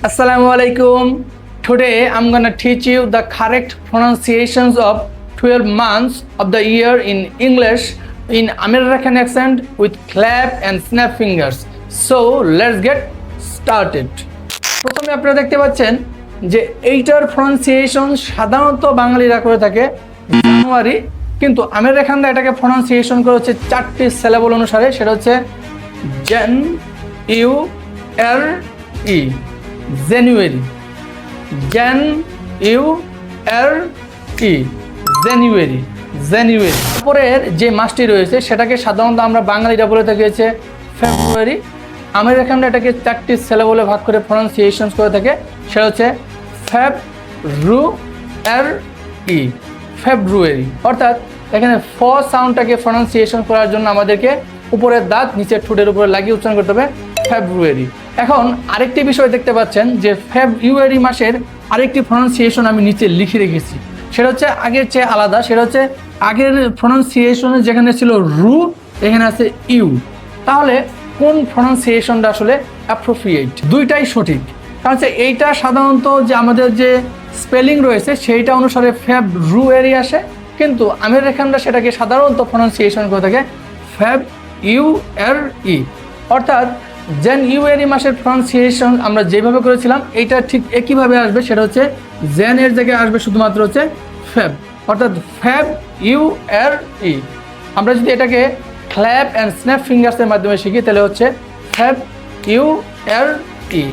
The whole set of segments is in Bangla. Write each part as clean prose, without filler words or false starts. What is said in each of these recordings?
Assalamu alaikum. Today I'm gonna teach you the correct pronunciations of 12 months of the year in English in American accent with clap and snap fingers. So let's get started. প্রথমে আপনারা দেখতে পাচ্ছেন যে এইটার প্রনাউন্সিয়েশন সাধারণত বাঙালিরা করে থাকে জানুয়ারি, কিন্তু আমেরিকানরা এটাকে প্রনাউন্সিয়েশন করে হচ্ছে চারটি সিলেবল অনুসারে। সেটা হচ্ছে Jan u ar y, January, Jan u ar y, January, January. তারপরের যে মাসটি রয়েছে সেটাকে সাধারণত আমরা বাঙালিরা বলে থাকি হচ্ছে ফেব্রুয়ারি। আমেরিকানরা এটাকে চারটি সিলেবলে ভাগ করে প্রনাউন্সিয়েশন করে থাকে। সেটা হচ্ছে ফেব রু আর ই, ফেব্রুয়ারি। অর্থাৎ এখানে ফ সাউন্ডটাকে প্রনাউন্সিয়েশন করার জন্য আমাদেরকে উপরের দাঁত নিচের ঠোঁটের উপরে লাগিয়ে উচ্চারণ করতে হবে ফেব্রুয়ারি। এখন আরেকটি বিষয় দেখতে পাচ্ছেন যে ফেব্রুয়ারি মাসের আরেকটি প্রনাউন্সিয়েশন আমি নিচে লিখে রেখেছি। সেটা হচ্ছে আগের চেয়ে আলাদা। সেটা হচ্ছে আগের প্রনাউন্সিয়েশনে যেখানে ছিল রু, এখানে আছে ইউ। তাহলে কোন প্রনাউন্সিয়েশনটা আসলে অ্যাপ্রোপ্রিয়েট? দুইটাই সঠিক। কারণ হচ্ছে এইটা সাধারণত যে আমাদের যে স্পেলিং রয়েছে সেইটা অনুসারে ফেব্রুয়ারি আসে, কিন্তু আমেরিকানরা সেটাকে সাধারণত প্রনাউন্সিয়েশন করে থাকে ফেব ইউ আর ই। অর্থাৎ জানুয়ারি মাসের প্রনাউন্সিয়েশন আমরা যেভাবে করেছিলাম এইটা ঠিক একইভাবে আসবে। সেটা হচ্ছে জেন এর জায়গায় আসবে শুধুমাত্র হচ্ছে ফেব, অর্থাৎ ফেব ইউ আর ই। আমরা যদি এটাকে ক্ল্যাপ অ্যান্ড স্ন্যাপ ফিঙ্গার্সের মাধ্যমে শিখি তাহলে হচ্ছে Feb u ar y,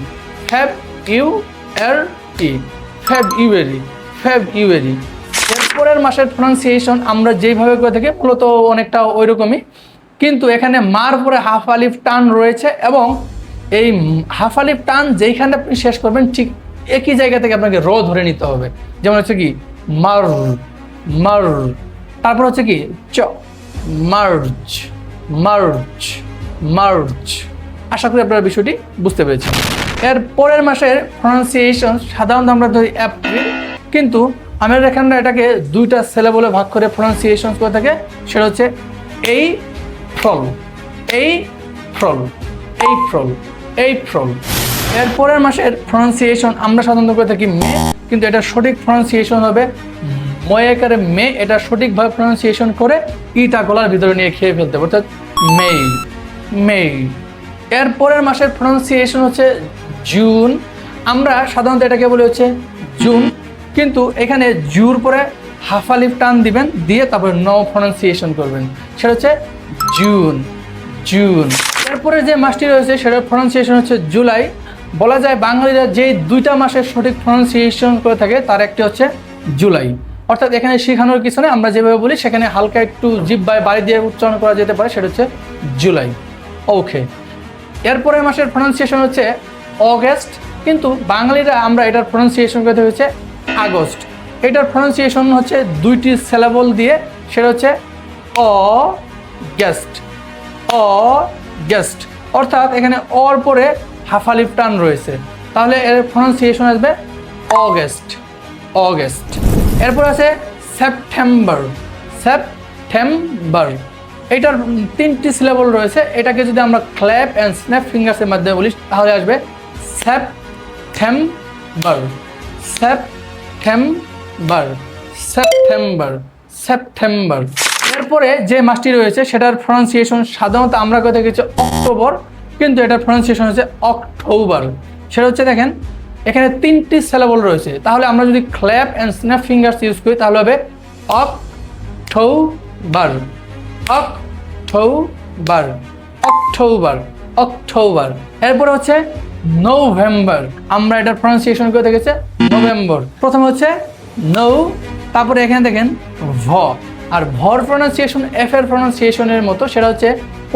Feb u ar y, February, February. এরপরের মাসের প্রনাউন্সিয়েশন আমরা যেইভাবে করে থাকি মূলত অনেকটা ওই রকমই, কিন্তু এখানে মার পরে হাফ আলিফ টান রয়েছে এবং এই হাফ আলিফ টান যেইখানে আপনি শেষ করবেন ঠিক একই জায়গা থেকে আপনাকে র ধরে নিতে হবে। যেমন হচ্ছে কি মার, মার, তারপর হচ্ছে কি চ, মার্চ, মার্চ, মার্চ। আশা করি আপনারা বিষয়টি বুঝতে পেরেছেন। এর পরের মাসের প্রনাউন্সিয়েশন সাধারণত আমরা ধরি এপ্রিল, কিন্তু আমেরিকানরা এটাকে দুইটা সিলেবলে ভাগ করে প্রনাউন্সিয়েশন করে থাকে। সেটা হচ্ছে এই ফ্রল, এই ফ্রল, এই ফ্রল, এই ফ্রল। এরপরের মাসের প্রনাউন্সিয়েশন আমরা সাধারণত করে থাকি মে, কিন্তু এটা সঠিক প্রনাউন্সিয়েশন হবে ময়াকারে মে। এটা সঠিকভাবে প্রনাউন্সিয়েশন করে ইটা গলার ভিতরে নিয়ে খেয়ে ফেলতে হবে, অর্থাৎ মে, মে। এরপরের মাসের প্রনাউন্সিয়েশন হচ্ছে জুন। আমরা সাধারণত এটাকে বলি হচ্ছে জুন, কিন্তু এখানে জুর পরে হাফ আলিফ টান দিবেন, দিয়ে তারপরে ন প্রনাউন্সিয়েশন করবেন। সেটা হচ্ছে জুন, জুন। এরপরে যে মাসটি রয়েছে সেটার প্রনাউন্সিয়েশন হচ্ছে জুলাই। বলা যায় বাঙালিরা যে দুইটা মাসের সঠিক প্রনাউন্সিয়েশন করে থাকে তার একটি হচ্ছে জুলাই। অর্থাৎ এখানে শেখানোর কিছু নেই, আমরা যেভাবে বলি সেখানে হালকা একটু জিহ্বায় বাড়ি দিয়ে উচ্চারণ করা যেতে পারে। সেটা হচ্ছে জুলাই। ওকে। এরপরে মাসের প্রনাউন্সিয়েশন হচ্ছে অগস্ট, কিন্তু বাঙালিরা আমরা এটার প্রনাউন্সিয়েশন করতে হচ্ছে আগস্ট। এটার প্রনাউন্সিয়েশন হচ্ছে দুইটি সিলেবল দিয়ে। সেটা হচ্ছে অ গেস্ট, অ গেস্ট। অর্থাৎ এখানে অর পরে হাফ আলিফ টান রয়েছে, তাহলে এর প্রনাউন্সিয়েশন আসবে অগস্ট, অগস্ট। এরপর আছে সেপ্টেম্বর, সেপ্টেম্বর। এইটার তিনটি সিলেবল রয়েছে। এটাকে যদি আমরা ক্ল্যাপ অ্যান্ড স্ন্যাপ ফিঙ্গার্সের মাধ্যমে বলি তাহলে আসবে সেপ্টেম্বর, সেপ্টেম্বর, সেপ্টেম্বর, সেপ্টেম্বর। এরপরে যে মাসটি রয়েছে সেটার প্রনাউন্সিয়েশন সাধারণত আমরা কথা হচ্ছে অক্টোবর, কিন্তু এটার প্রনাউন্সিয়েশন হচ্ছে অক্টোবর। সেটা হচ্ছে দেখেন এখানে তিনটি সিলেবল রয়েছে, তাহলে আমরা যদি clap and snap fingers use করি তাহলে হবে অক্টোবর, অক্টোবর, অক্টোবর, অক্টোবর। এরপরে হচ্ছে নভেম্বর। আমরা এটার প্রনাউন্সিয়েশন করে দেখেছে নভেম্বর। প্রথমে হচ্ছে নৌ, তারপরে এখানে দেখেন ভ। আর ভর প্রনাউন্সিয়েশন এফ এর প্রনাউন্সিয়েশনের মতো, সেটা হচ্ছে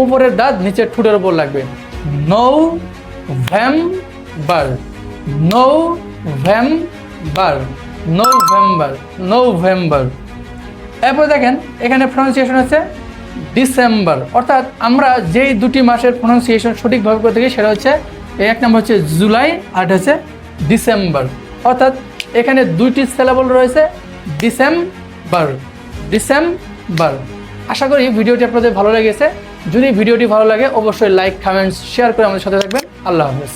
উপরের দাঁত নিচের ঠোঁটের উপর লাগবে। November, November, November, November. এরপর দেখেন এখানে প্রনাউন্সিয়েশন হচ্ছে ডিসেম্বর। অর্থাৎ আমরা যেই দুটি মাসের প্রনাউন্সিয়েশন সঠিকভাবে করে থাকি সেটা হচ্ছে এক নম্বর হচ্ছে জুলাই আর হচ্ছে ডিসেম্বর। অর্থাৎ এখানে দুইটি সিলেবল রয়েছে ডিসেম্বর, ডিসেম্বর। আশা করি ভিডিওটি আপনাদের ভালো লেগেছে। যদি ভিডিওটি ভালো লাগে অবশ্যই লাইক, কমেন্টস, শেয়ার করে আমাদের সাথে থাকবেন। আল্লাহ হাফেজ।